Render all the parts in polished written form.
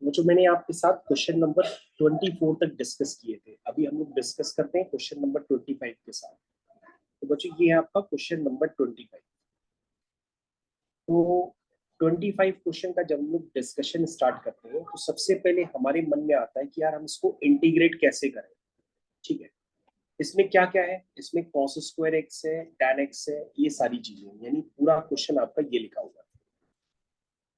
वो जो मैंने आपके साथ क्वेश्चन नंबर 24 तक डिस्कस किए थे, अभी हम लोग डिस्कस करते हैं क्वेश्चन नंबर 25 के साथ। तो बच्चों ये है आपका क्वेश्चन नंबर 25। तो 25 क्वेश्चन का जब हम लोग डिस्कशन स्टार्ट करते हैं तो सबसे पहले हमारे मन में आता है कि यार हम इसको इंटीग्रेट कैसे करें। ठीक है, इसमें क्या क्या है, इसमें cos स्क्वायर एक्स है, tan एक्स है, ये सारी चीजें, यानी पूरा क्वेश्चन आपका ये लिखा हुआ है।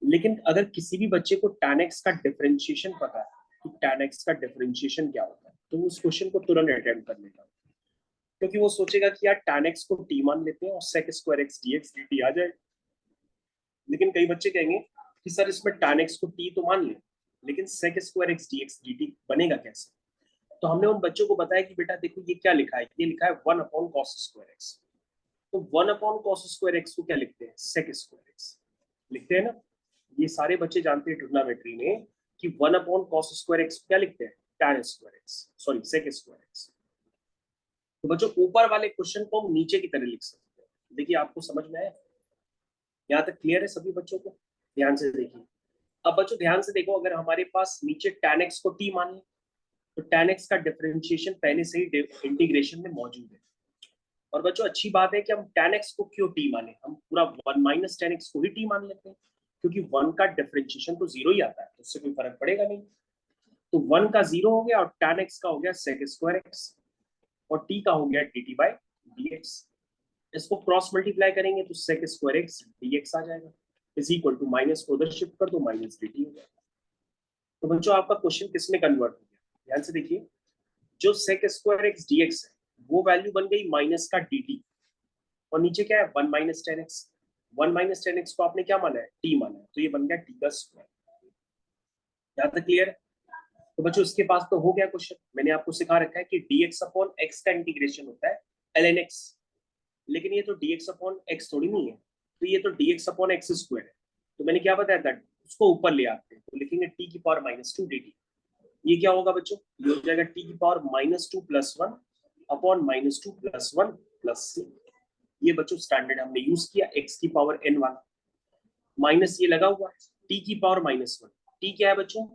लेकिन अगर किसी भी बच्चे को tan x का डिफरेंशिएशन पता है कि tan x का डिफरेंशिएशन क्या होता है, तो उस क्वेश्चन को तुरंत अटेम्प्ट कर लेगा, क्योंकि वो सोचेगा कि यार tan x को t मान लेते हैं और sec square x dx dt आ जाए। लेकिन कई बच्चे कहेंगे कि सर इसमें tan x को t तो मान ले, लेकिन sec square x dx dt बनेगा कैसे। तो हमने उन बच्चों को बताया कि बेटा देखो ये क्या लिखा है, ये लिखा है 1/cos स्क्वायर x। तो 1/cos स्क्वायर x को क्या लिखते हैं, sec स्क्वायर x लिखते हैं ना। ये सारे बच्चे जानते हैं ट्रिग्नोमेट्री में कि 1/cos स्क्वायर एक्स क्या लिखते हैं, tan square x, sorry sec square x. तो बच्चों ऊपर वाले क्वेश्चन को हम नीचे की तरह लिख सकते हैं। देखिए आपको समझ में आया, यहाँ तक क्लियर है सभी बच्चों को? ध्यान से देखिए। अब बच्चों ध्यान से देखो, अगर हमारे पास नीचे tan x को t मान ले तो tan x का डिफरेंशिएशन पहले से ही इंटीग्रेशन में मौजूद है। और बच्चों अच्छी बात है कि हम tan x को क्यों t माने, हम पूरा 1 माइनस tan x को ही t मान लेते हैं, क्योंकि 1 का डिफरेंशिएशन तो जीरो ही आता है, तो उससे कोई फर्क पड़ेगा नहीं। तो 1 का 0 हो गया और tan x का हो गया sec स्क्वायर x और t का हो गया dt बाई dx। इसको क्रॉस मल्टीप्लाई करेंगे तो sec स्क्वायर x dx आ जाएगा, इज इक्वल टू माइनस को उधर शिफ्ट कर दो, माइनस dt हो जाएगा। तो बच्चों आपका क्वेश्चन किस में कन्वर्ट हो गया, ध्यान से देखिए। जो sec स्क्वायर x dx है वो वैल्यू बन गई माइनस का dt, और नीचे क्या है 1 minus tan x. 1 minus tan x को आपने क्या माना है, t माना है, तो ये बन गया t का स्क्वायर। यहाँ तक क्लियर है? तो बच्चों इसके पास तो हो गया क्वेश्चन। मैंने आपको सिखा रखा है कि dx अपॉन x का इंटीग्रेशन होता है ln x, लेकिन ये तो dx अपॉन x थोड़ी नहीं है, तो ये तो dx अपॉन x स्क्वायर है। तो मैंने क्या बताया था, उसको ऊपर ले आते हैं तो लिखेंगे t की पावर -2 dt। ये क्या होगा बच्चों, ये हो जाएगा t की पावर -2 + 1 अपॉन -2 + 1 + c। ये बच्चों स्टैंडर्ड हमने यूज किया, x की पावर n1 माइनस ये लगा हुआ है t की पावर -1। t क्या है बच्चों,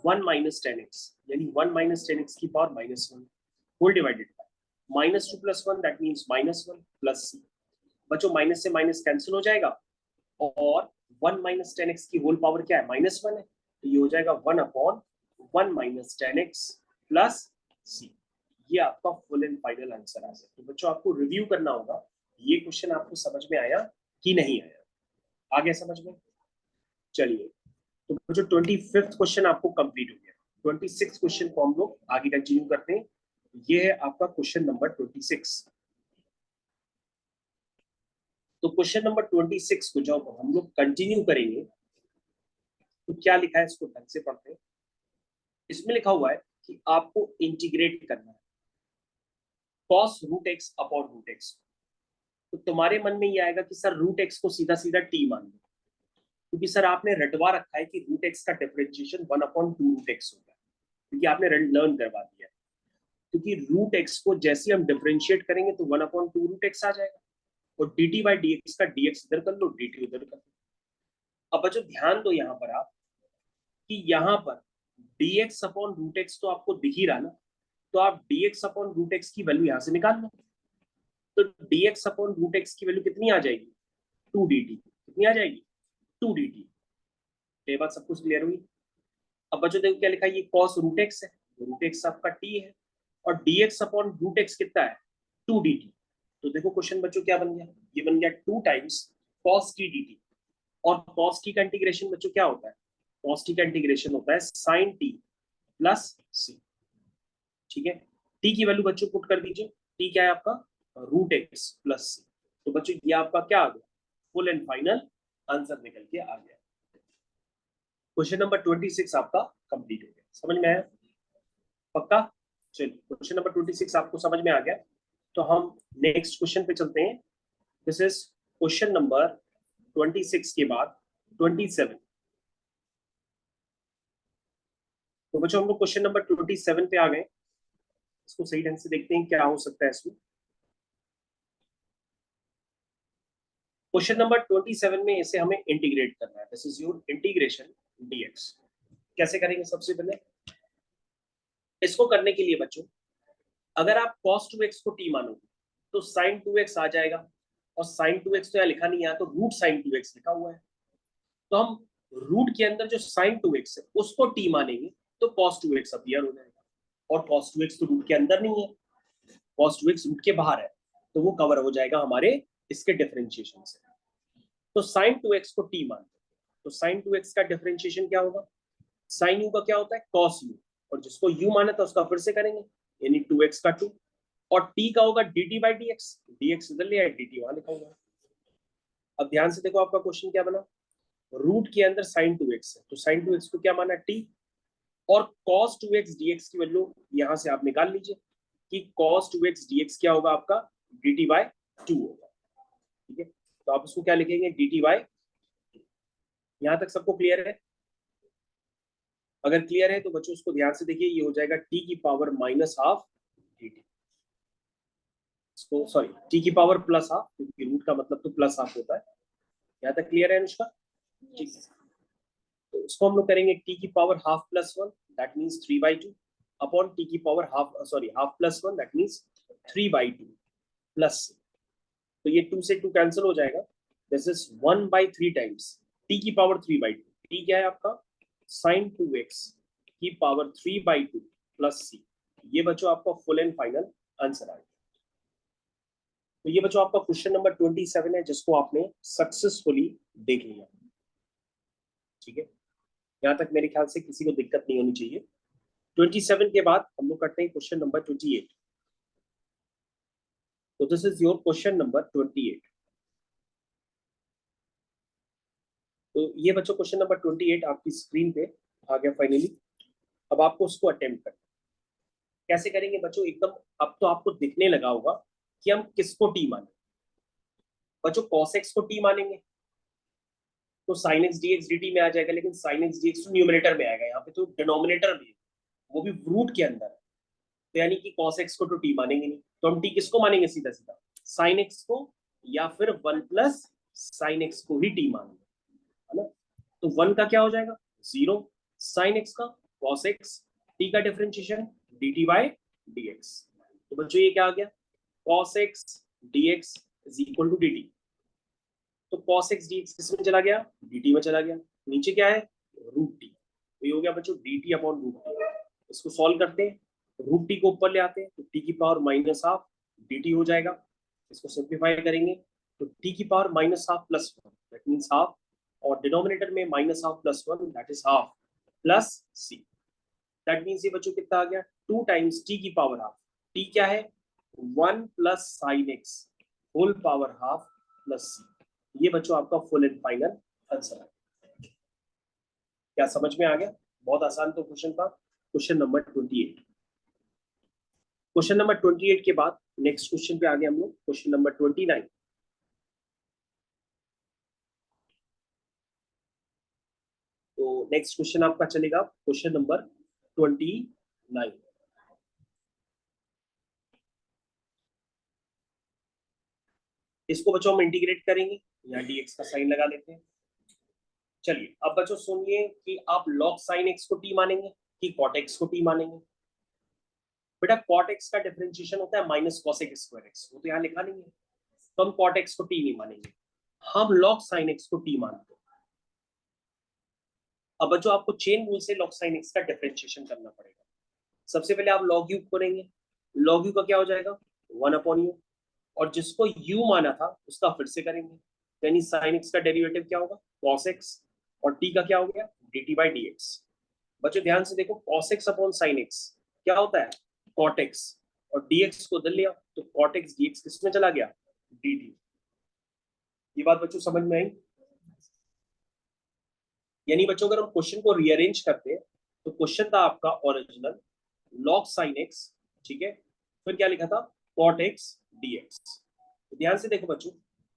1 माइनस टेन एक्स, यानी 1 माइनस टेन एक्स की power -1 whole divided by -2 + 1 that means -1 plus c। बच्चों माइनस से माइनस कैंसिल हो जाएगा और 1 माइनस टेन एक्स की होल पावर क्या है, -1 है, तो ये हो जाएगा 1/1 माइनस टेन एक्स प्लस सी। ये आपका फुल एंड फाइनल आंसर आ गया। तो बच्चों आपको रिव्यू करना होगा ये क्वेश्चन आपको समझ में आया कि नहीं आया, आ गया समझ में? चलिए, तो बच्चों 25th क्वेश्चन आपको कंप्लीट हो गया। 26 क्वेश्चन को हम लोग आगे कंटिन्यू करते हैं। ये है आपका क्वेश्चन नंबर 26। तो क्वेश्चन नंबर 26 को जब हम लोग कंटिन्यू करेंगे तो क्या लिखा है इसको ढंग से पढ़ते हैं। इसमें लिखा हुआ है कि आपको इंटीग्रेट करना है cos root x upon root x. तो तुम्हारे मन में ये आएगा कि सर रूट एक्स को सीधा सीधा टी मान लो, क्योंकि सर आपने रटवा रखा है कि रूट एक्स का डिफरेंशिएशन 1/2 रूट एक्स होगा, क्योंकि आपने लर्न करवा दिया है। क्योंकि रूट एक्स को जैसे हम डिफरेंशिएट करेंगे तो 1/2 रूट एक्स आ जाएगा, और dt बाई डी एक्स का dx इधर कर लो, dt उधर कर लो। अब बच्चों ध्यान दो यहाँ पर आप कि यहाँ पर dx अपॉन रूट एक्स तो आपको दिख ही रहा ना, तो आप dx अपॉन रूट एक्स की वैल्यू यहाँ से निकाल लो। तो dx अपॉन रूट एक्स की वैल्यू कितनी आ जाएगी, 2dt। कितनी आ जाएगी, 2dt। ये बात सब कुछ क्लियर हुई? अब बच्चों देखो क्या लिखा है, ये cos रूट एक्स है, रूट एक्स आपका t है, और dx अपॉन रूट एक्स कितना है, 2dt। तो देखो क्वेश्चन बच्चों क्या बन गया, ये बन गया 2 टाइम्स cos t dt। और cos t का इंटीग्रेशन बच्चों क्या होता है, cos t का इंटीग्रेशन होता है sin t प्लस c। ठीक है, t की वैल्यू बच्चों पुट कर दीजिए, t क्या है आपका, रूट एक्स प्लस c। तो बच्चों ये आपका क्या आ गया, फुल एंड फाइनल आंसर निकल के आ गया। क्वेश्चन नंबर 26 आपका कंप्लीट हो गया, समझ में आया पक्का? चलिए क्वेश्चन नंबर 26 आपको समझ में आ गया, तो हम नेक्स्ट क्वेश्चन पे चलते हैं। दिस इज क्वेश्चन नंबर 26 के बाद 27। तो बच्चों हम लोग क्वेश्चन नंबर 27 पे आ गए। इसको सही ढंग से देखते हैं क्या हो सकता है इसमें। क्वेश्चन नंबर 27 में इसे हमें इंटीग्रेट करना है। This is your integration dx। कैसे करेंगे? सबसे पहले इसको करने के लिए बच्चों, अगर आप cos 2x को t मानोगे तो sin 2x आ जाएगा, और sin 2x तो यहाँ लिखा नहीं है, तो रूट sin 2x लिखा हुआ है, तो हम रूट के अंदर जो sin 2x है उसको t मानेंगे तो cos 2x अपीयर हो जाएगा, और cos 2x तो रूट के अंदर नहीं है, cos 2x रूट के बाहर है, तो वो कवर हो जाएगा हमारे इसके डिफरेंशिएशन से। तो sin 2x को t मानते हैं, तो sin 2x का डिफरेंशिएशन क्या होगा? sin u का क्या होता है? cos u, और जिसको u माना था उसका फिर से करेंगे, यानी 2x का 2, और t का होगा dt बाई dx, dx इधर लिया है, dt वहां लिखा हुआ है। अब ध्यान से देखो आपका क्वेश्चन क्या बना, रूट के अंदर sin 2x है, तो sin 2x को क्या माना? t, और cos 2x dx की वैल्यू यहां से आप निकाल लीजिए कि cos 2x dx क्या होगा आपका? dt बाय 2 होगा, ठीक है। तो आप इसको क्या लिखेंगे? dt बाय, यहां तक सबको क्लियर है? अगर क्लियर है तो बच्चों उसको ध्यान से देखिए, ये हो जाएगा t की पावर माइनस हाफ dt, इसको सॉरी t की पावर प्लस हाफ, क्योंकि रूट का मतलब तो प्लस हाफ होता है। यहाँ तक क्लियर है अनुष्का? ठीक है, तो इसको हम लोग करेंगे t की power half plus 1, that means 3/2 upon t की power half sorry half plus 1, that means 3/2 plus, तो ये 2 से 2 कैंसिल हो जाएगा, दिस इज 1/3 टाइम्स t की पावर 3/2, t क्या है आपका? sin 2x की पावर 3/2 प्लस c, ये बच्चों आपका फुल एंड फाइनल आंसर आएगा। तो ये बच्चों आपका क्वेश्चन नंबर 27 है, जिसको आपने सक्सेसफुली देख लिया, ठीक है। यहाँ तक मेरे ख्याल से किसी को दिक्कत नहीं होनी चाहिए। 27 के बाद हम लोग करते हैं क्वेश्चन नंबर 28। तो this is your question number 28। तो ये बच्चों क्वेश्चन नंबर 28 आपकी स्क्रीन पे आ गया फाइनली। अब आपको उसको अटेम्प्ट करना, कैसे करेंगे बच्चों? एकदम अब तो आपको दिखने लगा होगा कि हम किसको टी माने। बच्चों cos x को टी मानेंगे तो sin x dx dt में आ जाएगा, लेकिन sin x dx तो न्यूमरेटर में आएगा, यहाँ पे तो डिनोमिनेटर भी है, वो भी रूट के अंदर है, तो यानी कि cos x को तो t मानेंगे नहीं, तो हम t किसको मानेंगे? सीधा सीधा sin x को, या फिर 1 प्लस sin x को ही t मानेंगे, है ना। तो 1 का क्या हो जाएगा? 0, sin x का cos x, t का डिफरेंशिएशन dt बाय dx, तो बच्चों ये क्या आ गया? cos x dx is equal to dt, तो cos x dx किसमें चला गया? dt में चला गया, नीचे क्या है? रूट टी, तो ये हो गया बच्चों dt अपॉन रूट टी। इसको सॉल्व करते हैं, रूट टी को ऊपर ले आते हैं, तो टी की पावर माइनस हाफ dt हो जाएगा। इसको सिंप्लीफाई करेंगे तो टी की power minus half plus 1, that means half, और डिनोमिनेटर में minus half plus 1, that is half plus C, that means ये बच्चों कितना आ गया? 2 टाइम्स टी की पावर हाफ, टी क्या है? 1 plus sine X whole power half plus सी, ये बच्चों आपका फुल एंड फाइनल आंसर है। क्या समझ में आ गया? बहुत आसान तो क्वेश्चन था, क्वेश्चन नंबर 28। क्वेश्चन नंबर 28 के बाद नेक्स्ट क्वेश्चन पे आ गए हम लोग, क्वेश्चन नंबर 29। तो नेक्स्ट क्वेश्चन आपका चलेगा क्वेश्चन नंबर 29। इसको बच्चों हम इंटीग्रेट करेंगे, यहाँ dx का साइन लगा लेते हैं। चलिए अब बच्चों सुनिए कि आप log sin x को t मानेंगे कि cot x को t मानेंगे। बेटा cot x का डिफरेंशिएशन होता है माइनस cosec स्क्वायर x, वो तो यहाँ लिखा नहीं है, तो हम cot x को t नहीं मानेंगे, हम log sin x को t मानते हैं। अब बच्चों आपको चेन रूल से log sin x का डिफरेंशिएशन करना पड़ेगा। सबसे पहले आप log u करेंगे, log u का क्या हो जाएगा? 1 अपॉन u, और जिसको u माना था उसका फिर से करेंगे, यानी sin x का डेरिवेटिव क्या होगा? cos x, और t का क्या हो गया? dt by dx। बच्चों ध्यान से देखो, cos x upon sin x क्या होता है? cot x, और dx को दल लिया तो cot x dx किस में चला गया? dt। ये बात बच्चों समझ में आई? यानी बच्चों अगर हम क्वेश्चन को रीअरेंज करते हैं तो क्वेश्चन था आपका ओरिजिनल log sin x, ठीक है, फिर क्या लिखा था? cot x dx। तो ध्यान से देखो बच्चों,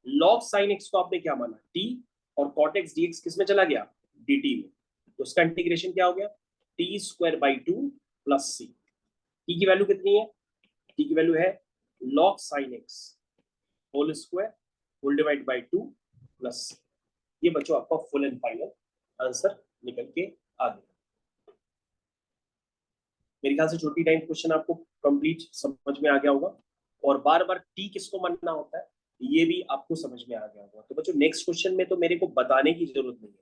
log sin x को आपने क्या माना? t, और cot x dx किस में चला गया? dt में, तो उसका इंटीग्रेशन क्या हो गया? t स्क्वायर बाई 2 प्लस सी, t की वैल्यू कितनी है? t की वैल्यू है log sin x whole square whole divide by 2 plus, ये बच्चों आपका फुल एंड फाइनल आंसर निकल के आ गया। मेरे ख्याल से छोटी टाइम क्वेश्चन आपको कंप्लीट समझ में आ गया होगा, और बार बार टी किसको मानना होता है ये भी आपको समझ में आ गया होगा। तो बच्चों नेक्स्ट क्वेश्चन में तो मेरे को बताने की जरूरत नहीं है,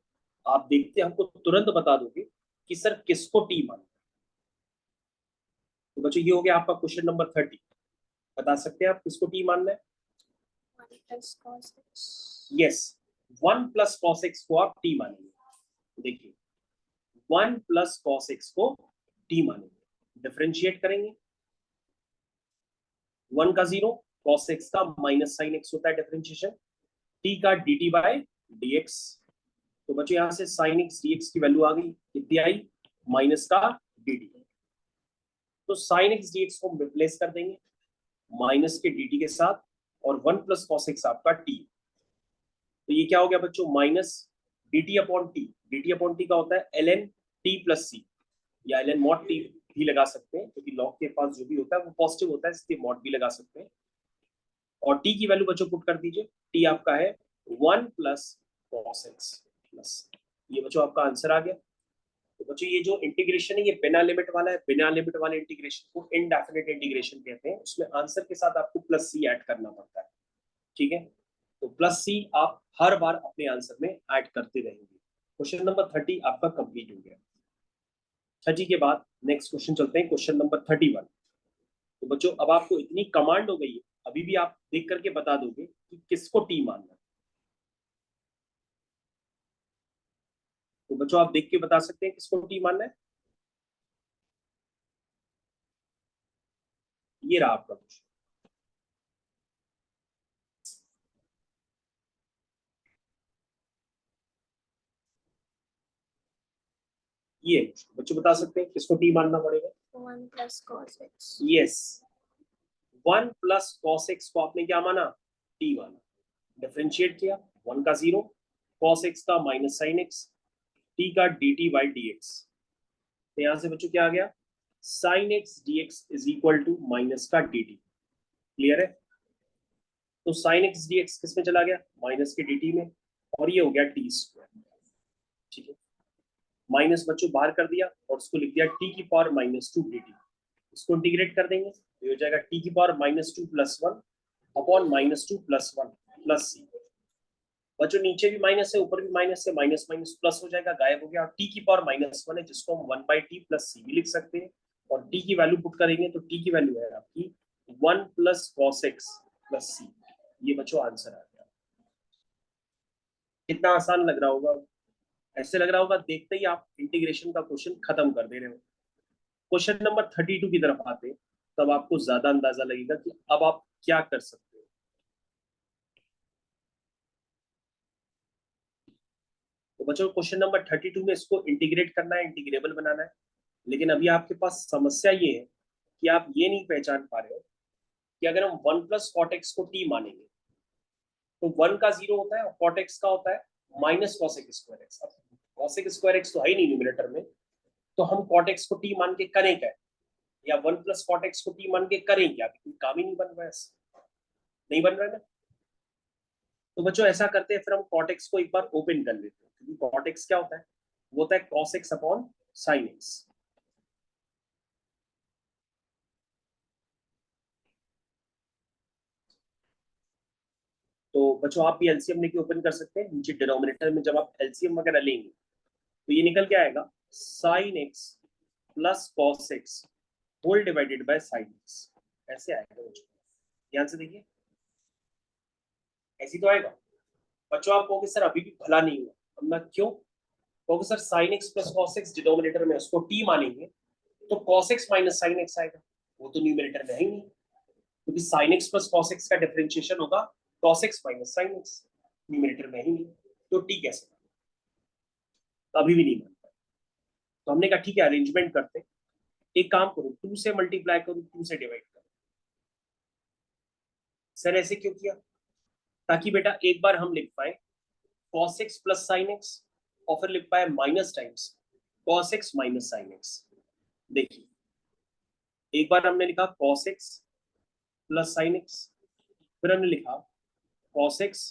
आप देखते हमको तुरंत बता दोगे कि सर किसको टी मानना है। तो बच्चों ये हो गया आपका क्वेश्चन नंबर 30। बता सकते हैं आप किसको टी मानना है? यस, 1 प्लस कॉस एक्स को आप टी मानेंगे। देखिए 1 प्लस कॉस एक्स को टी मानेंगे, डिफरेंशिएट करेंगे। 1 का 0, कॉस एक्स का माइनस साइन एक्स होता है डिफरेंशिएशन, टी का d t by d x. तो बच्चों यहां से साइन एक्स डी एक्स की वैल्यू आ गई, कितनी आई? माइनस का डी टी। तो साइन एक्स डी एक्स को हम रिप्लेस कर देंगे माइनस के डी टी के साथ, और 1 प्लस कॉस एक्स आपका टी। तो ये क्या हो गया बच्चों? Minus D T upon T. D T upon T का होता है एल एन टी प्लस सी, या एल एन मॉड टी भी लगा सकते हैं, क्योंकि लॉग के पास जो भी होता है वो पॉजिटिव होता है, इसलिए मॉड भी लगा सकते हैं। और टी की वैल्यू बच्चों पुट कर दीजिए, टी आपका है 1 प्लस कॉस एक्स प्लस, ये बच्चों आपका आंसर आ गया। तो बच्चों ये जो इंटीग्रेशन है ये बिना लिमिट वाला है, बिना लिमिट वाले इंटीग्रेशन को इनडेफिनेट इंटीग्रेशन कहते हैं, उसमें आंसर के साथ आपको प्लस सी ऐड करना पड़ता है, ठीक है? तो प्लस सी आप हर बार अपने आंसर में ऐड करते रहेंगे। क्वेश्चन नंबर 30 आपका कंप्लीट हो गया। 30 के बाद नेक्स्ट क्वेश्चन चलते हैं, क्वेश्चन नंबर 31। तो बच्चों अब आपको इतनी कमांड हो गई है, अभी भी आप देख करके बता दोगे कि किसको टी मानना है। तो बच्चों आप देख के बता सकते हैं किसको टी मानना है। ये रहा आपका क्वेश्चन। ये बच्चों बता सकते हैं किसको टी मानना पड़ेगा? 1 plus cos x. Yes, 1 plus cos x को आपने क्या माना? टी माना। डिफरेंशिएट किया, 1 का 0, कॉस एक्स का माइनस साइन एक्स, टी का d t by d x. तो यहां से बच्चों क्या आ गया? Sine x d x is equal to minus का डी टी। क्लियर है? तो साइन एक्स डी एक्स किस में चला गया? माइनस के डी टी में, और ये हो गया टी स्क्वायर। ठीक है, माइनस बच्चों बाहर कर दिया और उसको लिख दिया टी की power minus two D T. इसको इंटीग्रेट कर देंगे तो हो जाएगा टी की power minus two plus one upon minus two plus one plus C. बच्चों नीचे भी माइनस है ऊपर भी माइनस है, माइनस माइनस प्लस हो जाएगा, गायब हो गया। और टी की पावर माइनस वन है जिसको हम 1/t प्लस सी भी लिख सकते हैं, और टी की वैल्यू पुट करेंगे तो टी की वैल्यू है आपकी 1 प्लस कॉस एक्स प्लस सी। ये बच्चों आंसर आ गया। कितना आसान लग रहा होगा? ऐसे लग रहा होगा देखते ही आप इंटीग्रेशन का क्वेश्चन खत्म कर दे रहे हो। क्वेश्चन नंबर 32 की तरफ आते हैं, तब आपको ज्यादा अंदाजा लगेगा कि अब आप क्या कर सकते हो। तो बच्चों क्वेश्चन नंबर 32 में इसको इंटीग्रेट करना है, इंटीग्रेबल बनाना है, लेकिन अभी आपके पास समस्या ये है कि आप ये नहीं पहचान पा रहे हो कि अगर हम 1 प्लस कॉट एक्स को टी मानेंगे तो 1 का 0 होता है और कॉट एक्स का होता है माइनस कॉसेक स्क्वायर एक्स। अब कॉसेक स्क्वायर एक्स तो है ही नहीं न्यूमरेटर में, तो हम कॉट एक्स को टी मान के करें क्या? या 1 प्लस कॉट एक्स को टी मान के करें क्या? कोई काम ही नहीं बन रहा है, नहीं बन रहा है ना। तो बच्चों ऐसा करते हैं, फिर हम कॉट एक्स को एक बार ओपन कर लेते हैं, क्योंकि कॉट एक्स क्या होता है? वो होता है cos x upon sine x. तो बच्चों आप भी एलसीएम लेके ओपन कर सकते हैं, नीचे डिनोमिनेटर में जब आप एलसीएम वगैरह लेंगे तो ये निकल के आएगा sine x plus cos x whole divided by sine x. ऐसे आएगा बच्चों, ध्यान से देखिए, ऐसी तो आएगा। बच्चों आप कहोगे सर अभी भी भला नहीं हुआ, अब मैं क्यों कहोगे? Sir sign x plus cos x denominator में उसको टी मानेंगे तो cos x minus sine x आएगा, वो तो न्यूमरेटर में है ही नहीं, क्योंकि sign x plus cos x का डिफरेंशिएशन होगा cos x minus sine x, numerator में ही नहीं, तो टी कैसे? तो अभी भी नहीं मानता। तो हमने कहा ठीक है अरेंजमेंट करते, एक काम करो 2 से मल्टीप्लाई करो 2 से डिवाइड करो। सर ऐसे क्यों किया? ताकि बेटा एक बार हम लिख पाए cos x plus sine x, और फिर लिख pi minus times cos x minus sine x. देखिए एक बार हमने लिखा cos x plus sine x, फिर हमने लिखा cos x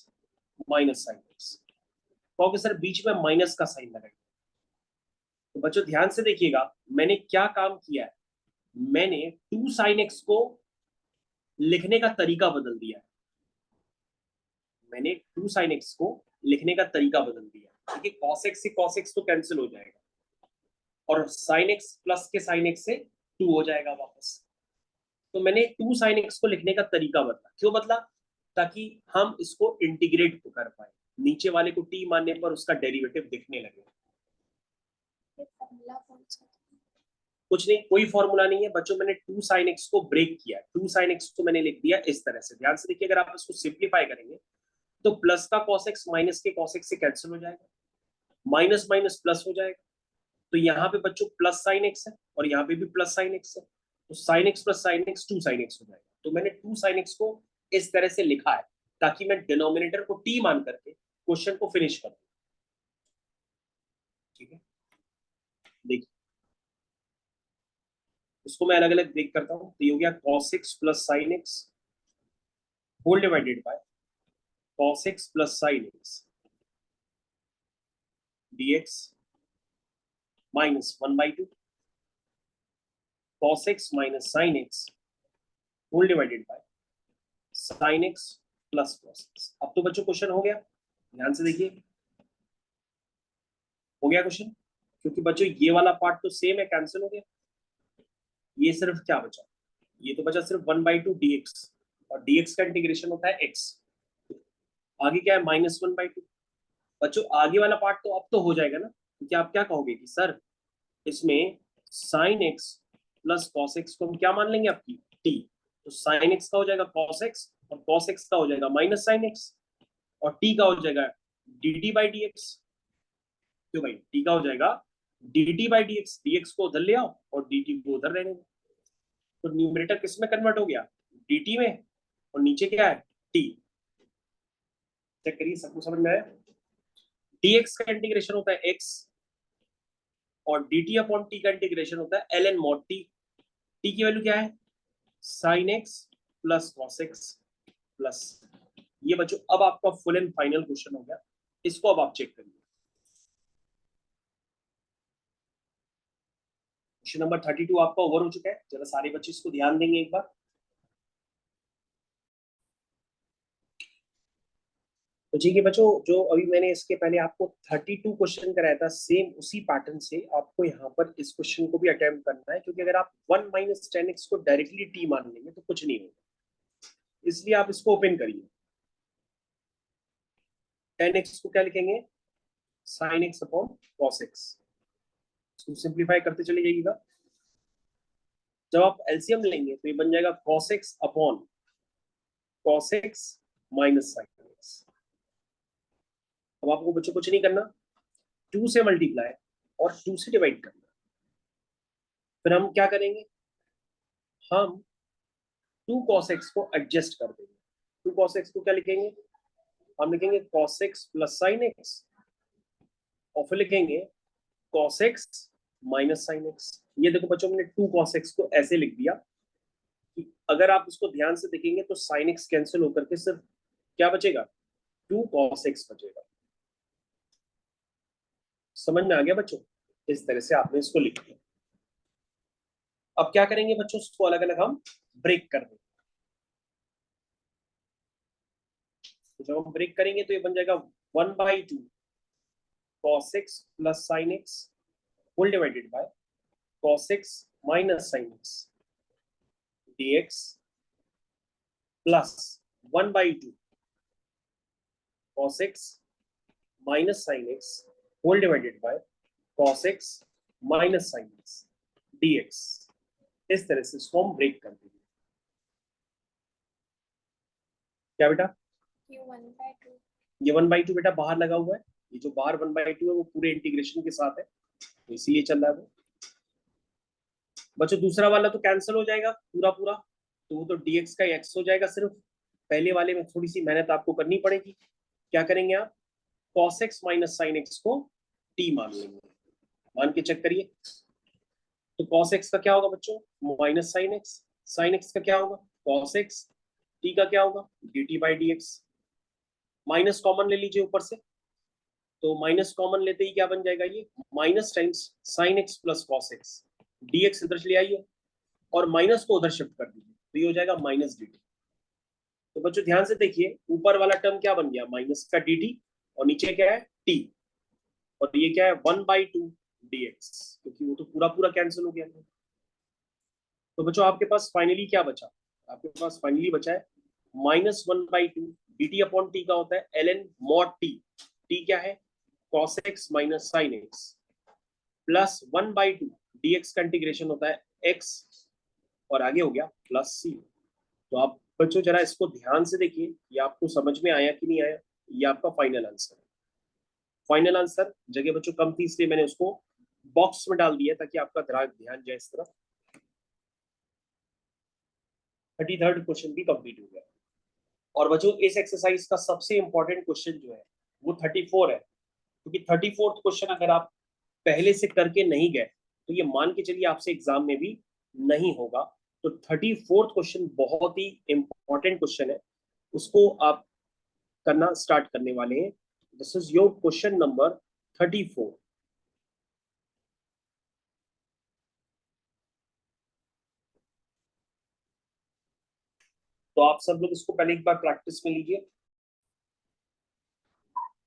minus sine x. कहोगे सर बीच में माइनस का साइन लगाइए। तो बच्चों ध्यान से देखिएगा मैंने क्या काम किया है, मैंने 2 sin x को लिखने का तरीका बदल दिया है। मैंने 2 sin x को लिखने का तरीका बदल दिया, क्योंकि cos x से cos x तो कैंसिल हो जाएगा और sin x प्लस के sin x से 2 हो जाएगा वापस। तो मैंने 2 sin x को लिखने का तरीका बदला। क्यों बदला? ताकि हम इसको इंटीग्रेट कर पाए, नीचे वाले को t मानने पर उसका डेरिवेटिव दिखने लगे। ये फॉर्मूला कौन सा था? कुछ नहीं, कोई फॉर्मूला नहीं है बच्चों, मैंने 2 sin x को ब्रेक किया। 2 sin x को मैंने लिख दिया इस तरह से। ध्यान से देखिए, अगर आप इसको सिंप्लीफाई करेंगे तो प्लस का cos x माइनस के cos x से कैंसिल हो जाएगा, माइनस माइनस प्लस हो जाएगा। तो यहाँ पे बच्चों प्लस sin x है और यहाँ पे भी प्लस sin x है, तो sin x plus sin x 2 sin x हो जाएगा। तो मैंने 2 sin x को इस तरह से लिखा है ताकि मैं डिनोमिनेटर को t मान करके क्वेश्चन को फिनिश कर दूं। ठीक है, देखिए इसको मैं अलग अलग ब्रेक करता हूँ। तो ये हो गया cos x plus sin x whole divided by cos x plus sin x dx minus 1/2 cos x minus sin x whole divided by sin x plus cos x। अब तो बच्चों क्वेश्चन हो गया, ध्यान से देखिए, हो गया क्वेश्चन। क्योंकि बच्चों ये वाला पार्ट तो सेम है, कैंसिल हो गया। ये सिर्फ क्या बचा? ये तो बचा सिर्फ 1/2 dx, और dx का इंटीग्रेशन होता है x। आगे क्या है? माइनस 1/2। बच्चों आगे वाला पार्ट तो अब तो हो जाएगा ना, क्योंकि आप क्या कहोगे कि सर इसमें sin x plus cos x को हम क्या मान लेंगे आपकी t। तो sin x का हो जाएगा cos x और cos x का हो जाएगा माइनस sin x, और t का हो जाएगा dt बाई dx। क्यों भाई? t का हो जाएगा dt बाई dx, dx को उधर ले आओ और dt को उधर रहने दो। तो न्यूमरेटर किस में कन्वर्ट हो गया? dt में, और नीचे क्या है? t। चेक करिए, सबको समझ में आया? dx का इंटीग्रेशन होता है x और dt अपॉन t का इंटीग्रेशन होता है ln mod t। t की वैल्यू क्या है? sin x plus cos x plus. ये बच्चों अब आपका फुल एंड फाइनल क्वेश्चन हो गया। इसको अब आप चेक करिए। क्वेश्चन नंबर 32 आपका ओवर हो चुका है। जरा सारे बच्चे इसको ध्यान देंगे एक बार। तो ठीक है बच्चों, जो अभी मैंने इसके पहले आपको 32 क्वेश्चन कराया था, सेम उसी पैटर्न से आपको यहाँ पर इस क्वेश्चन को भी अटेम्प्ट करना है। क्योंकि अगर आप 1 माइनस 10x को डायरेक्टली t मान लेंगे तो कुछ नहीं होगा, इसलिए आप इसको ओपन करिए। 10x को क्या लिखेंगे? sin x upon cos x। इसको सिंप्लीफाई करते चले जाइएगा। जब आप एलसीएम लेंगे तो ये बन जाएगा cos x upon cos x minus sin x। अब आपको बच्चों कुछ नहीं करना, 2 से मल्टीप्लाई और 2 से डिवाइड करना। फिर हम क्या करेंगे? हम 2 cos x को एडजस्ट कर देंगे। 2 cos x को क्या लिखेंगे? हम लिखेंगे cos x plus sin x, और फिर लिखेंगे cos x minus sin x। ये देखो बच्चों, मैंने 2 cos x को ऐसे लिख दिया कि अगर आप इसको ध्यान से देखेंगे तो sin x कैंसिल होकर के सिर्फ क्या बचेगा? 2 cos x बचेगा। समझ में आ गया बच्चों? इस तरह से आपने इसको लिख दिया। अब क्या करेंगे बच्चों? इसको अलग अलग हम ब्रेक कर देंगे। तो जब हम ब्रेक करेंगे तो ये बन जाएगा 1/2 cos x plus sin x whole divided by cos x minus sin x dx plus 1/2 cos x minus sin x whole divided by cos x minus sin x dx। इस तरह से इसको हम ब्रेक कर देंगे। क्या बेटा? ये 1/2 ये 1/2 बेटा बाहर लगा हुआ है। ये जो बाहर 1/2 है वो पूरे इंटीग्रेशन के साथ है, तो इसीलिए चल रहा है वो। बच्चों दूसरा वाला तो कैंसिल हो जाएगा पूरा पूरा, तो वो तो dx का x हो जाएगा सिर्फ। पहले वाले में थोड़ी सी मेहनत आपको करनी पड़ेगी। क्या करेंगे आप? cos x minus sin x को t मान लेंगे। मान के चेक करिए। तो cos x का क्या होगा बच्चों? Minus sin x। sin x का क्या होगा? cos x। t का क्या होगा? dt by dx। Minus common ले लीजिए ऊपर से, तो माइनस कॉमन लेते ही क्या बन जाएगा? ये minus times sin x plus cos x। dx इधर से ले आइए, और माइनस को उधर शिफ्ट कर दीजिए, तो ये हो जाएगा माइनस dt। तो बच्चों ध्यान से देखिए, ऊपर वाला टर्म क्या बन गया, माइनस का dt, और नीचे क्या है t, और ये क्या है 1/2 dx, क्योंकि वो तो पूरा पूरा कैंसिल हो गया। तो बच्चों आपके पास फाइनली क्या बचा, आपके पास फाइनली बचा है -1/2 dt अपॉन टी का होता है ln mod t। t क्या है, cos x minus sin x, plus 1/2 dx का इंटीग्रेशन होता है x, और आगे हो गया प्लस c। तो आप बच्चों जरा इसको ध्यान से देखिए, ये आपको समझ में आया कि नहीं आया, ये आपका फाइनल आंसर है। फाइनल आंसर जगह बच्चों कम थी, इसलिए मैंने उसको बॉक्स में डाल दिया ताकि आपका ध्यान जाए इस तरफ। 33rd क्वेश्चन भी कंप्लीट हो गया। और बच्चों इस एक्सरसाइज का सबसे इंपॉर्टेंट क्वेश्चन जो है वो 34 है, क्योंकि 34th क्वेश्चन अगर आप पहले से करके नहीं गए तो ये मान के चलिए आपसे एग्जाम में भी नहीं होगा। तो 34th क्वेश्चन बहुत ही इंपॉर्टेंट क्वेश्चन है, उसको आप करना स्टार्ट करने वाले हैं। This is your question number 34। तो आप सब लोग इसको पहले एक बार प्रैक्टिस में लीजिए।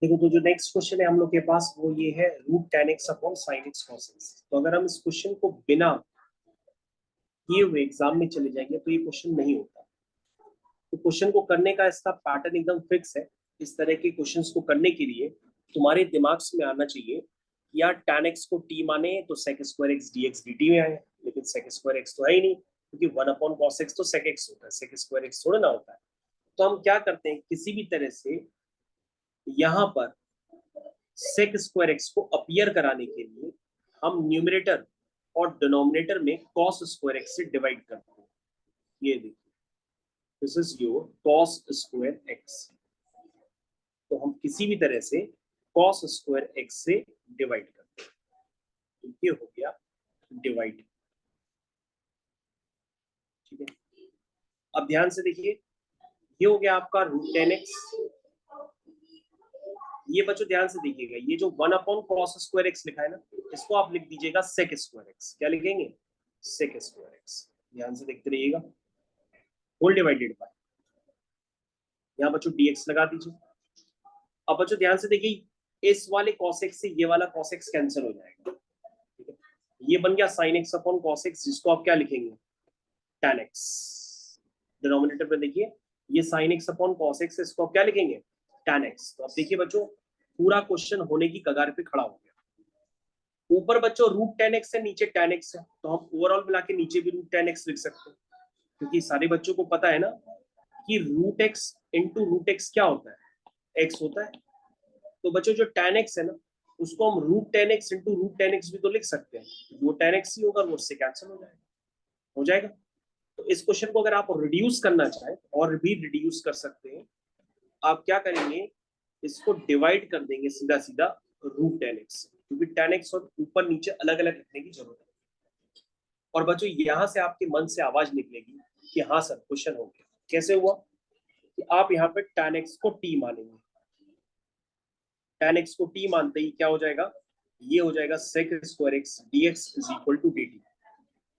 देखो, तो जो नेक्स्ट क्वेश्चन है हम लोग के पास वो ये है √10x upon sin x cos x। तो अगर हम इस क्वेश्चन को बिना किए हुए एग्जाम में चले जाएंगे तो ये क्वेश्चन नहीं होता। तो क्वेश्चन को करने का इसका पैटर्न एकदम फिक्स है। इस तरह के क्वेश्चंस को करने के लिए तुम्हारे दिमाग में आना चाहिए कि यार tan x को t माने तो sec square x dx dt में आए, लेकिन sec स्क्वायर x तो है ही नहीं, क्योंकि 1 अपॉन cos x तो sec x होता है, sec स्क्वायर x थोड़ा ना होता है। तो हम क्या करते हैं, किसी भी तरह से यहाँ पर sec स्क्वायर x को अपीयर कराने के लिए हम न्यूमरेटर और डिनोमिनेटर में cos स्क्वायर x से डिवाइड करते हैं। ये देखिए, this is your cos square x। तो हम किसी भी तरह से cos स्क्वायर x से डिवाइड करते हैं, तो ये हो गया डिवाइड। ठीक है, अब ध्यान से देखिए, ये हो गया आपका √10x। ये बच्चों ध्यान से देखिएगा, ये जो 1 अपॉन cos स्क्वायर x लिखा है ना, इसको आप लिख दीजिएगा sec स्क्वायर x। क्या लिखेंगे, sec स्क्वायर x। ध्यान से देखते रहिएगा, होल डिवाइडेड बाय, यहाँ बच्चों dx लगा दीजिए। अब बच्चों ध्यान से देखिए, इस वाले cos x से ये वाला cos x कैंसिल हो जाएगा। ठीक है, ये बन गया sin x upon cos x, जिसको आप क्या लिखेंगे, tan x। डिनोमिनेटर पे देखिए, ये sin x upon cos x, इसको आप क्या लिखेंगे, tan x। तो अब देखिए बच्चों, पूरा क्वेश्चन होने की कगार पे खड़ा हो गया। ऊपर बच्चों √10x है, नीचे tan x है, तो हम ओवरऑल मिला के नीचे भी √10x लिख सकते हैं, क्योंकि सारे बच्चों को पता है ना कि √x इंटू √x क्या होता है, x होता है। तो बच्चों जो tan x है ना, उसको हम √10x इंटू √10x भी तो लिख सकते हैं, वो tan x ही होगा, वो उससे कैंसिल हो जाएगा। तो इस क्वेश्चन को अगर आप रिड्यूस करना चाहें और भी रिड्यूस कर सकते हैं। आप क्या करेंगे, इसको डिवाइड कर देंगे सीधा सीधा √10x, क्योंकि tan x और ऊपर नीचे अलग अलग लिखने की जरूरत है। और बच्चों यहाँ से आपके मन से आवाज निकलेगी कि हाँ सर क्वेश्चन हो गया। कैसे हुआ कि आप यहाँ पे tan x को t मानेंगे, tan x को t मानते ही क्या हो जाएगा, ये हो जाएगा sec square x dx is equal to dt।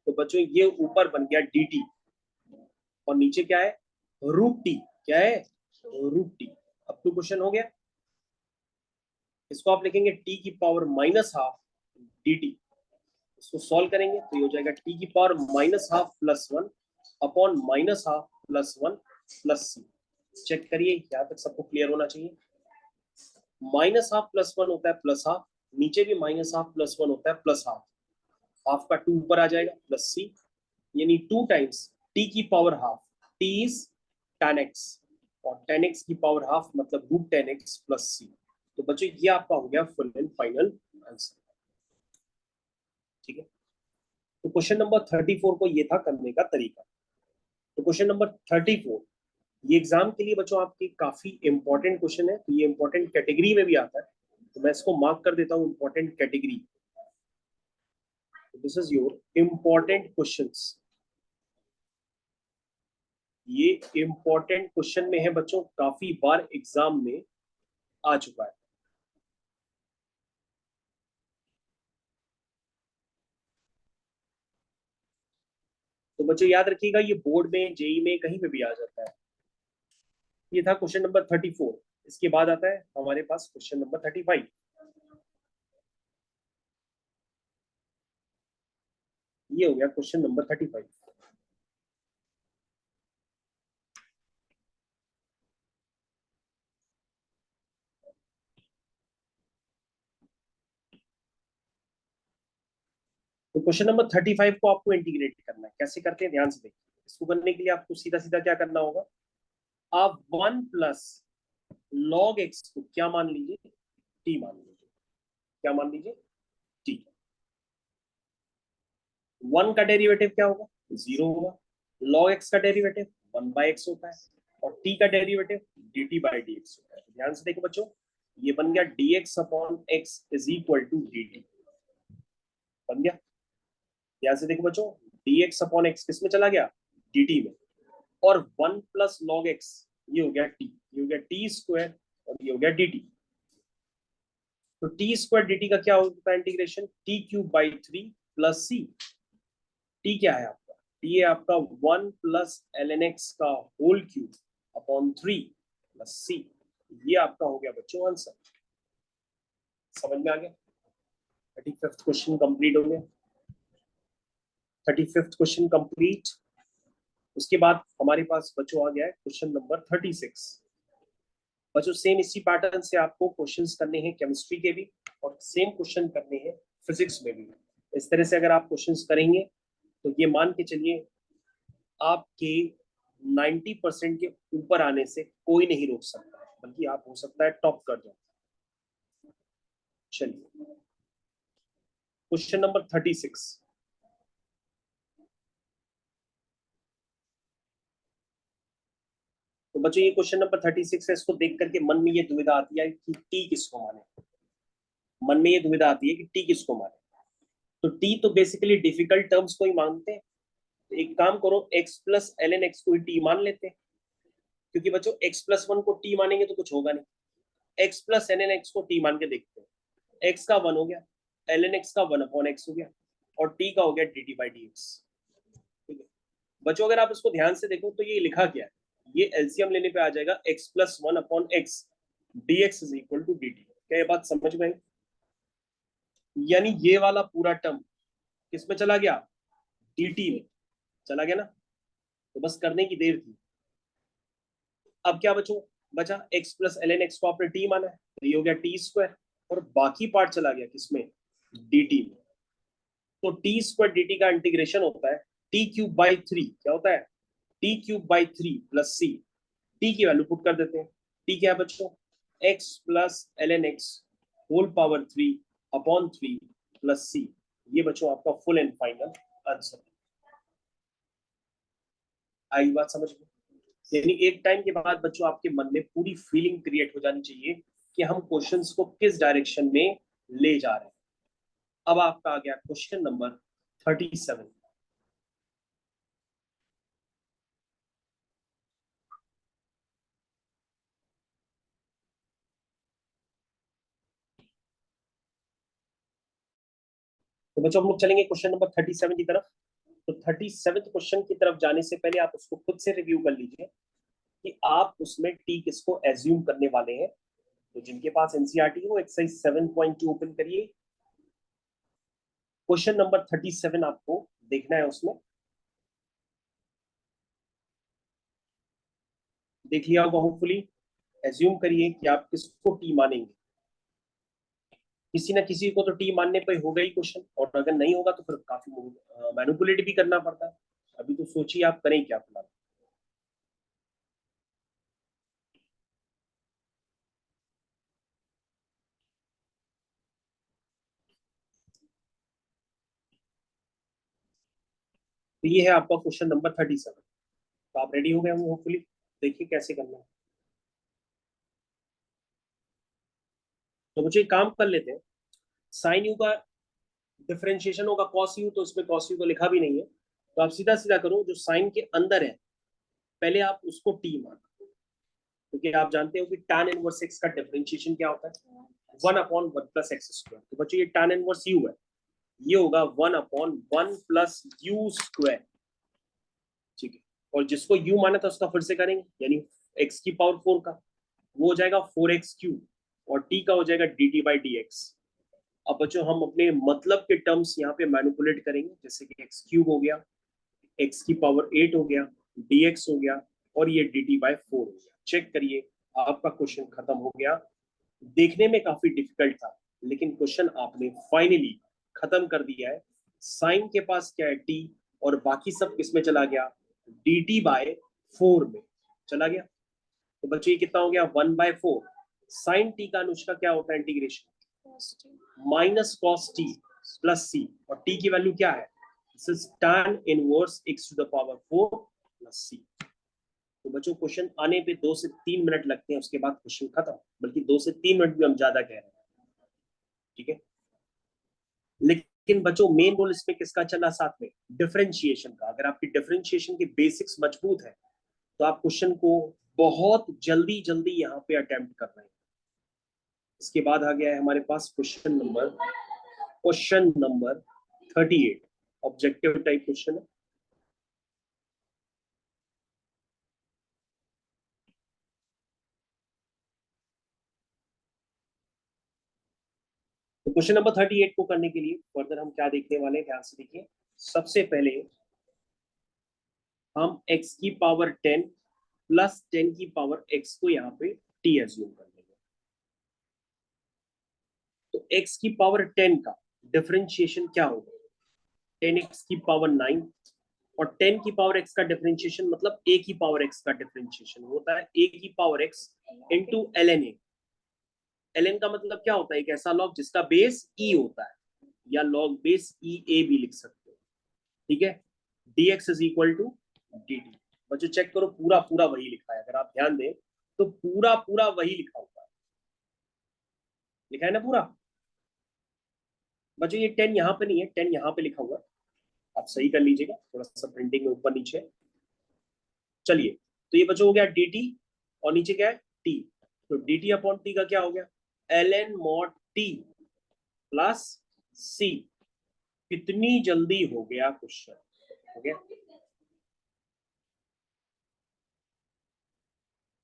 तो बच्चों ये ऊपर बन गया dt, और नीचे क्या है, √t। क्या है, √t। अब तो क्वेश्चन हो गया। इसको आप लिखेंगे t की पावर -12 dt। इसको सॉल्व करेंगे तो ये हो जाएगा t की power -12 plus 1 upon -12 plus 1 plus c। Check करिए, यहाँ तक सबको क्लियर होना चाहिए। -12 प्लस 1 होता है प्लस हाफ, नीचे भी -12 प्लस 1 होता है प्लस हाफ। हाफ का 2 ऊपर आ जाएगा प्लस c, यानी 2 टाइम्स t की power half, t is tan x, और tan x की पावर हाफ मतलब √10x प्लस c। तो बच्चों ये आपका हो गया फुल एंड फाइनल आंसर। ठीक है, तो क्वेश्चन नंबर 34 को ये था करने का तरीका। तो क्वेश्चन नंबर 34 ये एग्जाम के लिए बच्चों आपके काफी इंपॉर्टेंट क्वेश्चन है, तो ये इंपॉर्टेंट कैटेगरी में भी आता है, तो मैं इसको मार्क कर देता हूँ important category. This is your important questions. ये इंपॉर्टेंट क्वेश्चन में है बच्चों, काफी बार एग्जाम में आ चुका है। तो बच्चों याद रखिएगा, ये बोर्ड में, जेई में, कहीं पे भी आ जाता है। ये था क्वेश्चन नंबर 34। इसके बाद आता है हमारे पास क्वेश्चन नंबर 35। ये हो गया क्वेश्चन नंबर 35। तो क्वेश्चन नंबर 35 को आपको इंटीग्रेट करना है। कैसे करते हैं ध्यान से देखिए। इसको करने के लिए आपको सीधा सीधा क्या करना होगा, आप 1 प्लस लॉग एक्स को क्या मान लीजिए, टी मान लीजिए। क्या मान लीजिए, टी। 1 का डेरिवेटिव क्या होगा, 0 होगा। लॉग एक्स का डेरिवेटिव 1 बाय एक्स होता है, और टी का derivative dt by d x होता है। ध्यान से देखो बच्चों, ये बन गया dx upon x is equal to dt। बन गया। ध्यान से देखो बच्चों, dx अपॉन एक्स किस में चला गया, dt में, और 1 प्लस लॉग एक्स, ये हो गया t, ये हो गया टी स्क्वायर, और ये हो गया dt। तो टी स्क्वायर dt का क्या होता है integration, t cube by 3 plus C. T क्या है आपका, टी है आपका 1 प्लस एल एन एक्स का होल क्यूब अपॉन 3 प्लस सी। ये आपका हो गया बच्चों आंसर। समझ में आ गया। 35th क्वेश्चन कंप्लीट हो गया। 35th question complete. उसके बाद हमारे पास बच्चों आ गया है क्वेश्चन नंबर 36। बच्चों सेम इसी पैटर्न से आपको क्वेश्चंस करने हैं केमिस्ट्री के भी, और सेम क्वेश्चन करने हैं फिजिक्स में भी। इस तरह से अगर आप क्वेश्चंस करेंगे तो ये मान के चलिए आपके 90% के ऊपर आने से कोई नहीं रोक सकता है, बल्कि आप हो सकता है टॉप कर जाए। चलिए क्वेश्चन नंबर 36। तो बच्चों ये क्वेश्चन नंबर 36 है। इसको देख करके मन में ये दुविधा आती है कि टी किसको माने। मन में ये दुविधा आती है कि टी किसको माने। तो टी तो बेसिकली डिफिकल्ट टर्म्स को ही मानते हैं। तो एक काम करो, x plus L N x को ही टी मान लेते हैं, क्योंकि बच्चों एक्स प्लस 1 को टी मानेंगे तो कुछ होगा नहीं। X plus n n x को टी मान के देखते हैं। एक्स का 1 हो गया, एल एन एक्स का 1 अपॉन एक्स हो गया, और टी का हो गया D t by d x. ठीक है बच्चों, अगर आप इसको ध्यान से देखो तो ये लिखा क्या है, ये एलसीएम लेने पे आ जाएगा x plus 1 upon x d x is equal to D t. क्या ये बात समझ में आई? यानी ये वाला पूरा टर्म किस में चला गया, dt में चला गया ना। तो बस करने की देर थी। अब क्या बचो, बचा x plus L N x को आपने t माना है, तो ये हो गया टी स्क्वायर, और बाकी पार्ट चला गया किसमें, dt में। तो टी स्क्वायर dt का इंटीग्रेशन होता है टी क्यूब बाई 3। क्या होता है, T cube by 3 plus C. T की वैल्यू पुट कर देते हैं। टी क्या है बच्चों, x plus L N X whole power 3 upon 3 plus सी। ये बच्चों आपका फुल एंड फाइनल आंसर। आई बात समझ में? यानी एक टाइम के बाद बच्चों आपके मन में पूरी फीलिंग क्रिएट हो जानी चाहिए कि हम क्वेश्चंस को किस डायरेक्शन में ले जा रहे हैं। अब आपका आ गया क्वेश्चन नंबर 37। तो बच्चों हम लोग चलेंगे क्वेश्चन नंबर 37 की तरफ। तो 37 क्वेश्चन की तरफ जाने से पहले आप उसको खुद से रिव्यू कर लीजिए कि आप उसमें टी किसको एज्यूम करने वाले हैं। तो जिनके पास एनसीईआरटी हो, एक्सरसाइज 7.2 ओपन करिए। क्वेश्चन नंबर 37 आपको देखना है। उसमें देख लिया होगा होपफुली। एज्यूम करिए कि आप किसको टी मानेंगे। किसी ना किसी को तो टी मानने पर होगा ही क्वेश्चन, और अगर नहीं होगा तो फिर काफी मैनिपुलेट भी करना पड़ता है। अभी तो सोचिए आप करें क्या फिलहाल। तो ये है आपका क्वेश्चन नंबर 37। तो आप रेडी हो गए होंगे होपफुली। देखिए कैसे करना है। तो मुझे एक काम कर लेते हैं। साइन यू का डिफरेंशिएशन होगा कॉस यू, तो इसमें कॉस यू को लिखा भी नहीं है। तो आप सीधा सीधा करो, जो साइन के अंदर है पहले आप उसको टी मानो, क्योंकि आप जानते हो कि tan इनवर्स एक्स का डिफरेंशिएशन क्या होता है, 1 अपॉन 1 प्लस एक्स स्क्वायर। तो बच्चों ये tan इनवर्स यू है, ये होगा 1 अपॉन 1 प्लस यू स्क्वायर। ठीक है, और जिसको u माना था उसका फिर से करेंगे, यानी x की पावर 4 का वो हो जाएगा 4x³ और t का हो जाएगा dt/dx। अब बच्चों हम अपने मतलब के टर्म्स यहाँ पे मैनिपुलेट करेंगे, जैसे कि x³ हो गया, x की पावर 8 हो गया, dx हो गया और ये dt/4 हो गया। चेक करिए, आपका क्वेश्चन खत्म हो गया। देखने में काफी डिफिकल्ट था, लेकिन क्वेश्चन आपने फाइनली खत्म कर दिया है। साइन के पास क्या है t, और बाकी सब किसमें चला गया, dt/4 में चला गया। तो बच्चों ये कितना हो गया, 1/4। साइन t का अनुष्का क्या होता है integration, minus cos T plus C, और t की वैल्यू क्या है, this is tan inverse x to the power 4 plus C. तो बच्चों क्वेश्चन आने पे 2 से 3 मिनट लगते हैं, उसके बाद क्वेश्चन खत्म, बल्कि 2 से 3 मिनट भी हम ज्यादा कह रहे हैं। ठीक है, लेकिन बच्चों मेन रोल इसमें किसका चला साथ में, डिफरेंशिएशन का। अगर आपकी डिफरेंशिएशन के बेसिक्स मजबूत है तो आप क्वेश्चन को बहुत जल्दी जल्दी यहाँ पे अटेम्प्ट कर रहे हैं। इसके बाद आ गया है हमारे पास question number 38, objective type question है। तो क्वेश्चन नंबर 38 को करने के लिए फर्दर हम क्या देखने वाले हैं, ध्यान से देखिए। सबसे पहले हम x की पावर 10 प्लस 10 की पावर x को यहाँ पे t एज्यूम कर लेंगे। तो x की पावर 10 का डिफरेंशिएशन क्या होगा, 10x की पावर 9, और 10 की पावर x का डिफरेंशिएशन मतलब a की पावर x का डिफरेंशिएशन होता है a की power x into ln a। ln का मतलब क्या होता है, एक ऐसा लॉग जिसका बेस e होता है, या लॉग बेस e a भी लिख सकते हो। ठीक है, dx is equal to dt। बच्चों चेक करो, पूरा पूरा वही लिखा है, अगर आप ध्यान दें तो पूरा पूरा वही लिखा हुआ है, लिखा है ना पूरा। बच्चों ये 10 यहाँ पे नहीं है, 10 यहाँ पे लिखा हुआ है, आप सही कर लीजिएगा, थोड़ा सा प्रिंटिंग में ऊपर नीचे। चलिए, तो ये बच्चों हो गया dt, और नीचे क्या है t। तो dt अपॉन t का क्या हो गया, ln mod t plus c। कितनी जल्दी हो गया क्वेश्चन, हो गया।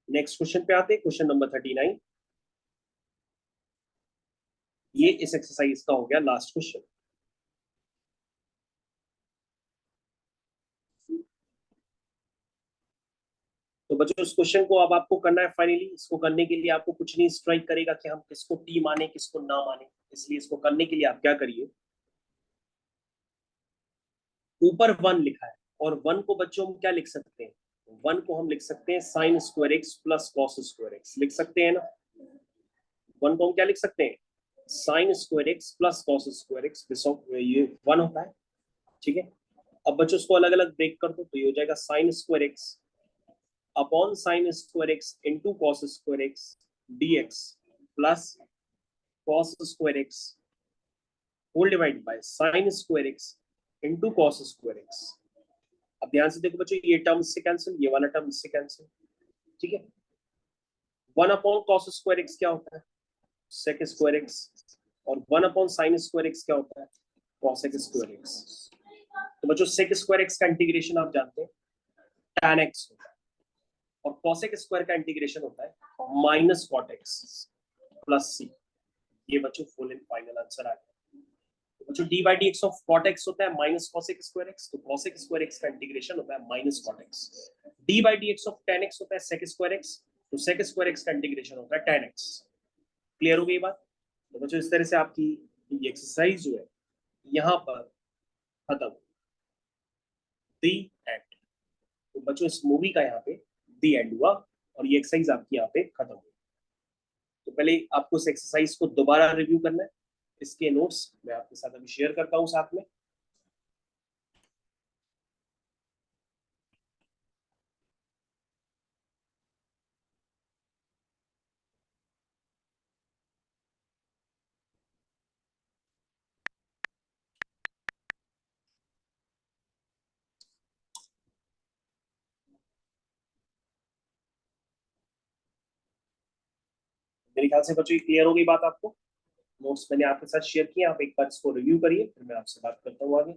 नेक्स्ट क्वेश्चन पे आते हैं, क्वेश्चन नंबर 39। ये इस एक्सरसाइज का हो गया लास्ट क्वेश्चन। तो बच्चों इस क्वेश्चन को अब आपको करना है फाइनली। इसको करने के लिए आपको कुछ नहीं स्ट्राइक करेगा कि हम किसको टी माने किसको ना माने, इसलिए इसको करने के लिए आप क्या करिए, ऊपर 1 लिखा है, और 1 को बच्चों हम क्या लिख सकते हैं, 1 को हम लिख सकते हैं sign square x plus cos square x, लिख सकते हैं ना। 1 को हम क्या लिख सकते हैं, sign square x plus cos square x, ये 1 होता है। ठीक है, अब बच्चों इसको अलग अलग ब्रेक कर दो, तो ये हो जाएगा sine square x upon sine square x into cos square x dx plus cos square x whole divide by sine square x into cos square x. अब ध्यान से देखो बच्चों, ये टर्म इससे कैंसिल, ये वाला टर्म इससे कैंसिल। ठीक है, 1 अपॉन कॉस स्क्वायर एक्स क्या होता है, सेक स्क्वायर एक्स, और 1 अपॉन साइन स्क्वायर एक्स क्या होता है, कॉसेक स्क्वायर एक्स। तो बच्चों सेक स्क्वायर एक्स का इंटीग्रेशन आप जानते हैं tan एक्स होता है, और कॉसेक स्क्वायर का इंटीग्रेशन होता है माइनस कॉट एक्स प्लस सी। ये बच्चों फुल एंड फाइनल आंसर आ गया। तो बच्चों d by d x of cot x होता है माइनस कॉसेक स्क्वायर एक्स, तो कॉसेक स्क्वायर एक्स का इंटीग्रेशन होता है minus cot x. D by d x of tan x होता है सेक स्क्वायर एक्स, तो सेक स्क्वायर एक्स का इंटीग्रेशन होता है टेन एक्स। क्लियर हो गई बात। तो बच्चों इस तरह से आपकी ये एक्सरसाइज जो है यहाँ पर खत्म, दी एंड। तो बच्चों इस मूवी का यहाँ पे दी एंड हुआ, और ये एक्सरसाइज आपकी यहाँ पे खत्म हुई। तो पहले आपको इस एक्सरसाइज को दोबारा रिव्यू करना है, इसके नोट्स मैं आपके साथ अभी शेयर करता हूँ साथ में। मेरे ख्याल से बच्चों क्लियर हो गई बात आपको। नोट्स मैंने आपके साथ शेयर किए, आप एक बार इसको रिव्यू करिए, फिर मैं आपसे बात करता हूँ आगे।